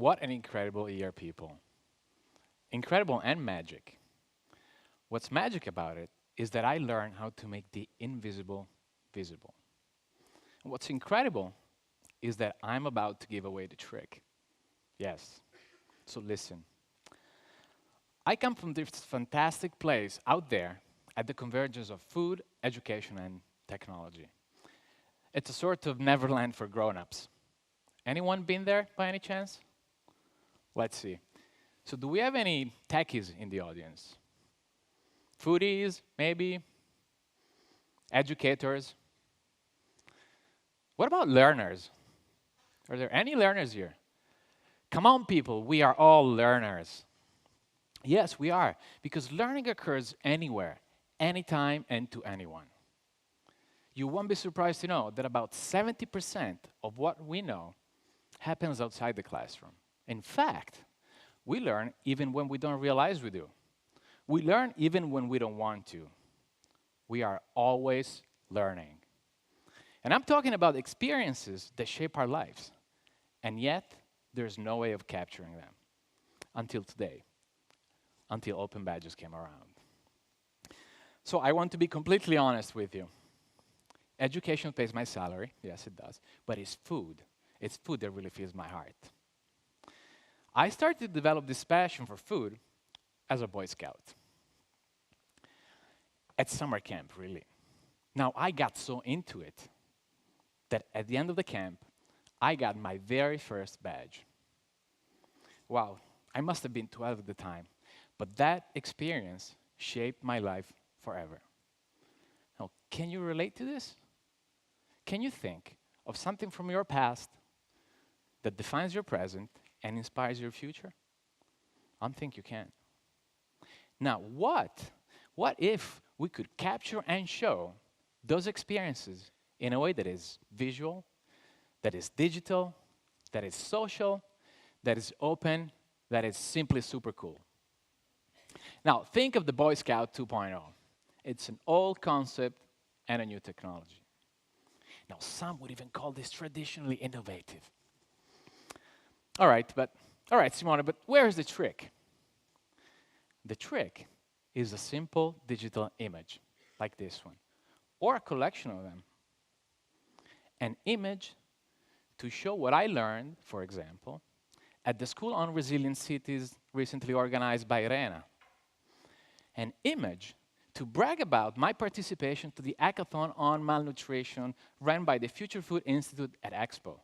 What an incredible year, people. Incredible and magic. What's magic about it is that I learned how to make the invisible visible. And what's incredible is that I'm about to give away the trick. Yes, so listen. I come from this fantastic place out there at the convergence of food, education, and technology. It's a sort of Neverland for grown-ups. Anyone been there by any chance? Let's see. So do we have any techies in the audience? Foodies, maybe? Educators? What about learners? Are there any learners here? Come on, people, we are all learners. Yes, we are, because learning occurs anywhere, anytime, and to anyone. You won't be surprised to know that about 70% of what we know happens outside the classroom. In fact, we learn even when we don't realize we do. We learn even when we don't want to. We are always learning. And I'm talking about experiences that shape our lives. And yet, there's no way of capturing them. Until today. Until open badges came around. So I want to be completely honest with you. Education pays my salary. Yes, it does. But it's food. It's food that really fills my heart. I started to develop this passion for food as a Boy Scout. At summer camp, really. Now, I got so into it that at the end of the camp, I got my very first badge. Wow, I must have been 12 at the time. But that experience shaped my life forever. Now, can you relate to this? Can you think of something from your past that defines your present and inspires your future? I think you can. Now, what if we could capture and show those experiences in a way that is visual, that is digital, that is social, that is open, that is simply super cool? Now, think of the Boy Scout 2.0. It's an old concept and a new technology. Now, some would even call this traditionally innovative. All right, Simone, but where's the trick? The trick is a simple digital image, like this one, or a collection of them. An image to show what I learned, for example, at the School on Resilient Cities recently organized by Irena. An image to brag about my participation to the hackathon on malnutrition run by the Future Food Institute at Expo.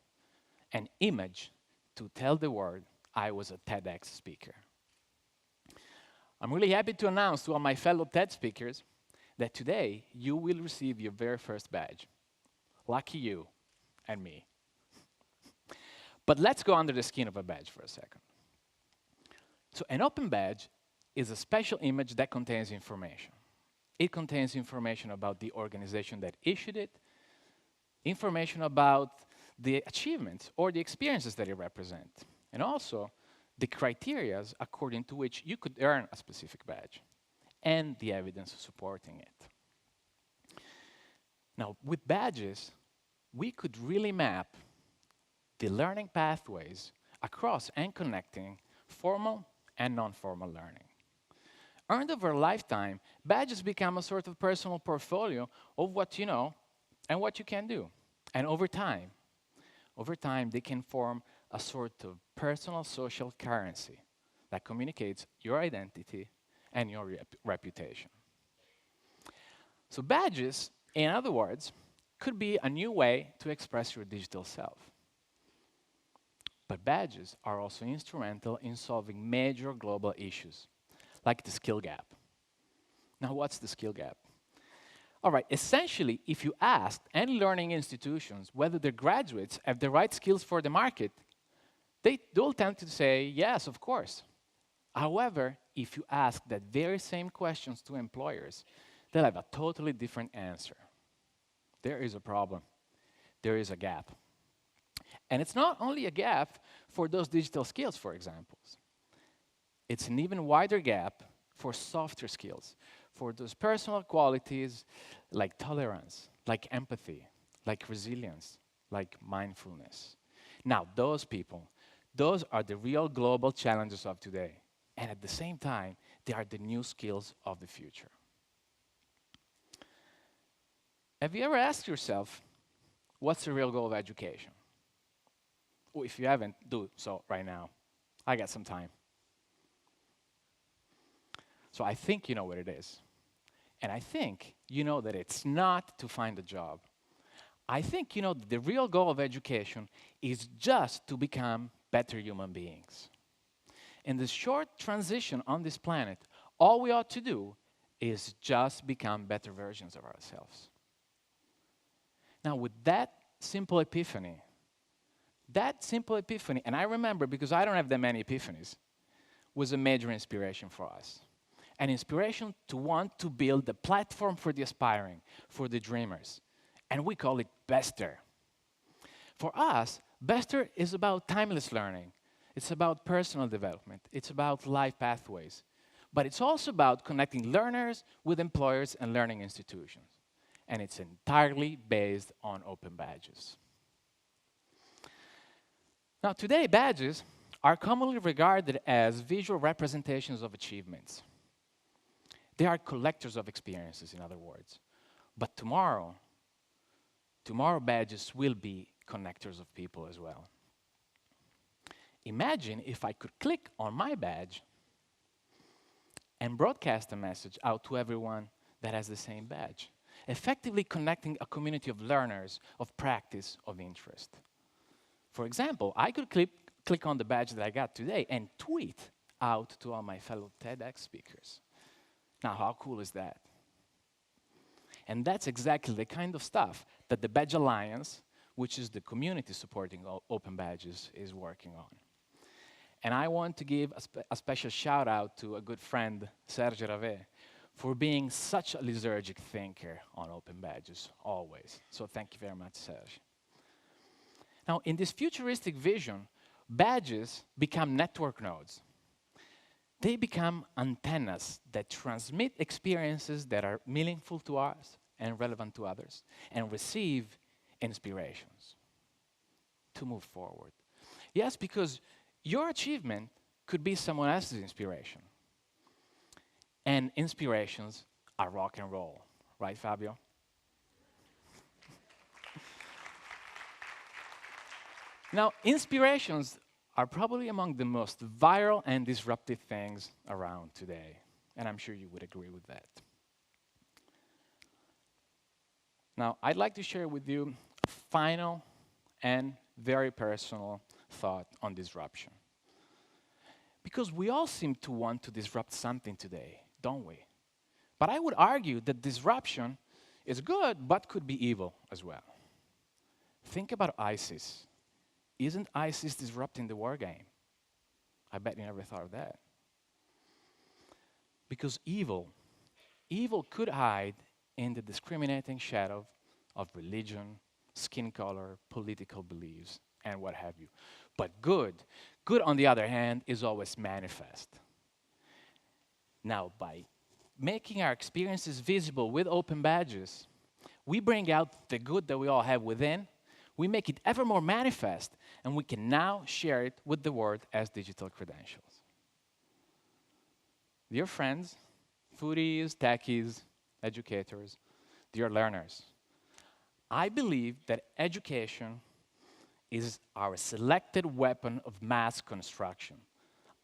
An image to tell the world I was a TEDx speaker. I'm really happy to announce to all my fellow TED speakers that today you will receive your very first badge. Lucky you and me. But let's go under the skin of a badge for a second. So an open badge is a special image that contains information. It contains information about the organization that issued it, information about the achievements or the experiences that it represents, and also the criteria according to which you could earn a specific badge, and the evidence supporting it. Now, with badges, we could really map the learning pathways across and connecting formal and non-formal learning. Earned over a lifetime, badges become a sort of personal portfolio of what you know and what you can do. And over time, they can form a sort of personal social currency that communicates your identity and your reputation. So badges, in other words, could be a new way to express your digital self. But badges are also instrumental in solving major global issues, like the skill gap. Now, what's the skill gap? All right, essentially, if you ask any learning institutions whether their graduates have the right skills for the market, they'll tend to say, yes, of course. However, if you ask that very same questions to employers, they'll have a totally different answer. There is a problem. There is a gap. And it's not only a gap for those digital skills, for example. It's an even wider gap for softer skills, for those personal qualities like tolerance, like empathy, like resilience, like mindfulness. Now, those people, Those are the real global challenges of today. And at the same time, they are the new skills of the future. Have you ever asked yourself, what's the real goal of education? Well, if you haven't, do so right now. I got some time. So I think you know what it is. And I think you know that it's not to find a job. I think you know that the real goal of education is just to become better human beings. In this short transition on this planet, all we ought to do is just become better versions of ourselves. Now, with that simple epiphany, and I remember because I don't have that many epiphanies, was a major inspiration for us. An inspiration to want to build a platform for the aspiring, for the dreamers. And we call it Bester. For us, Bester is about timeless learning. It's about personal development. It's about life pathways. But it's also about connecting learners with employers and learning institutions. And it's entirely based on open badges. Now, today, badges are commonly regarded as visual representations of achievements. They are collectors of experiences, in other words. But tomorrow badges will be connectors of people as well. Imagine if I could click on my badge and broadcast a message out to everyone that has the same badge, effectively connecting a community of learners, of practice, of interest. For example, I could click on the badge that I got today and tweet out to all my fellow TEDx speakers. Now, how cool is that? And that's exactly the kind of stuff that the Badge Alliance, which is the community supporting open badges, is working on. And I want to give a special shout out to a good friend, Simone Ravaioli, for being such a lysergic thinker on open badges, always. So thank you very much, Serge. Now, in this futuristic vision, badges become network nodes. They become antennas that transmit experiences that are meaningful to us and relevant to others, and receive inspirations to move forward. Yes, because your achievement could be someone else's inspiration. And inspirations are rock and roll, right, Fabio? Now, inspirations are probably among the most viral and disruptive things around today. And I'm sure you would agree with that. Now, I'd like to share with you a final and very personal thought on disruption. Because we all seem to want to disrupt something today, don't we? But I would argue that disruption is good, but could be evil as well. Think about ISIS. Isn't ISIS disrupting the war game? I bet you never thought of that. Because evil could hide in the discriminating shadow of religion, skin color, political beliefs, and what have you. But good on the other hand, is always manifest. Now, by making our experiences visible with open badges, we bring out the good that we all have within, we make it ever more manifest, and we can now share it with the world as digital credentials. Dear friends, foodies, techies, educators, dear learners, I believe that education is our selected weapon of mass construction.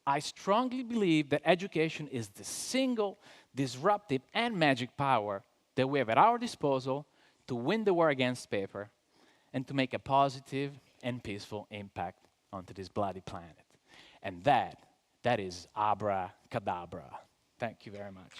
I strongly believe that education is the single disruptive and magic power that we have at our disposal to win the war against paper and to make a positive and peaceful impact onto this bloody planet. And that is abracadabra. Thank you very much.